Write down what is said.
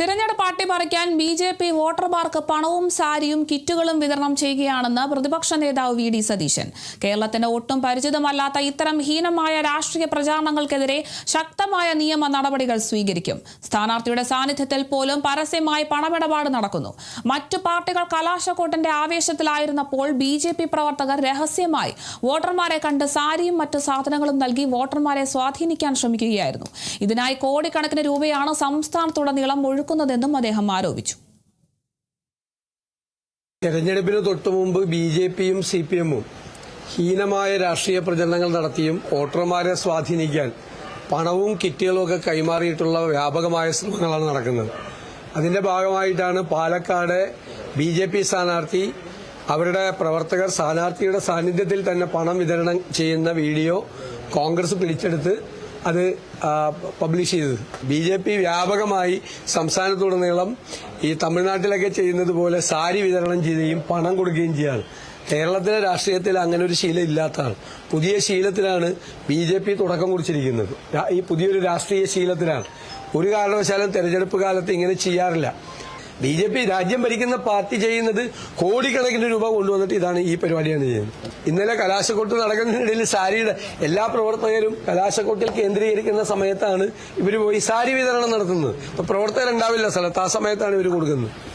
തിരഞ്ഞെടുപ്പ് അട്ടിമറിക്കാൻ ബി.ജെ.പി. വോട്ടർമാർക്ക് പണവും സാരിയും കിറ്റുകളും വിതരണം ചെയ്യുകയാണെന്ന് പ്രതിപക്ഷ നേതാവ് വി.ഡി. സതീശൻ. കേരളത്തിന് ഒട്ടും പരിചിതമല്ലാത്ത ഇത്തരം ഹീനമായ രാഷ്ട്രീയ പ്രചാരണങ്ങൾക്കെതിരെ ശക്തമായ നിയമ നടപടികൾ സ്വീകരിക്കും. സ്ഥാനാർത്ഥിയുടെ സാന്നിധ്യത്തിൽ പോലും പരസ്യമായി പണമിടപാട് നടക്കുന്നു. മറ്റു പാർട്ടികൾ കലാശക്കൊട്ടിന്റെ ആവേശത്തിലായിരുന്നപ്പോൾ ബി.ജെ.പി. പ്രവർത്തകർ രഹസ്യമായി വോട്ടർമാരെ കണ്ട് സാരിയും മറ്റു സാധനങ്ങളും നൽകി വോട്ടർമാരെ സ്വാധീനിക്കാൻ ശ്രമിക്കുകയായിരുന്നു. ഇതിനായി കോടിക്കണക്കിന് രൂപയാണ് സംസ്ഥാനത്തുടനീളം െന്നും അദ്ദേഹം ആരോപിച്ചു. തെരഞ്ഞെടുപ്പിന് തൊട്ടുമുമ്പ് ബി.ജെ.പിയും സി.പി.എമ്മും ഹീനമായ രാഷ്ട്രീയ പ്രചരണങ്ങൾ നടത്തിയും വോട്ടർമാരെ സ്വാധീനിക്കാൻ പണവും കിറ്റുകളും ഒക്കെ കൈമാറിയിട്ടുള്ള വ്യാപകമായ ശ്രമങ്ങളാണ് നടക്കുന്നത്. അതിന്റെ ഭാഗമായിട്ടാണ് പാലക്കാട് ബി.ജെ.പി. സ്ഥാനാർത്ഥി അവരുടെ പ്രവർത്തകർ സ്ഥാനാർത്ഥിയുടെ സാന്നിധ്യത്തിൽ തന്നെ പണം വിതരണം ചെയ്യുന്ന വീഡിയോ കോൺഗ്രസ് പിടിച്ചെടുത്ത് അത് പബ്ലിഷ് ചെയ്തത്. ബി.ജെ.പി. വ്യാപകമായി സംസ്ഥാനത്തുടനീളം ഈ തമിഴ്നാട്ടിലൊക്കെ ചെയ്യുന്നത് പോലെ സാരി വിതരണം ചെയ്യുകയും പണം കൊടുക്കുകയും ചെയ്യാണ്. കേരളത്തിലെ രാഷ്ട്രീയത്തിൽ അങ്ങനെ ഒരു ശീലം ഇല്ലാത്തതാണ്. പുതിയ ശീലത്തിലാണ് ബി.ജെ.പി. തുടക്കം കുറിച്ചിരിക്കുന്നത്. ഈ പുതിയൊരു രാഷ്ട്രീയ ശീലത്തിലാണ്. ഒരു കാരണവശാലും തെരഞ്ഞെടുപ്പ് കാലത്ത് ഇങ്ങനെ ചെയ്യാറില്ല. ബി.ജെ.പി. രാജ്യം ഭരിക്കുന്ന പാർട്ടി ചെയ്യുന്നത് കോടിക്കണക്കിന് രൂപ കൊണ്ടുവന്നിട്ട് ഇതാണ് ഈ പരിപാടിയാണ് ചെയ്യുന്നത്. ഇന്നലെ കലാശക്കൊട്ട് നടക്കുന്നതിനിടയിൽ സാരിയുടെ എല്ലാ പ്രവർത്തകരും കലാശക്കൊട്ടിൽ കേന്ദ്രീകരിക്കുന്ന സമയത്താണ് ഇവർ പോയി സാരി വിതരണം നടത്തുന്നത്. പ്രവർത്തകരുണ്ടാവില്ല സ്ഥലത്ത്, ആ സമയത്താണ് ഇവർ കൊടുക്കുന്നത്.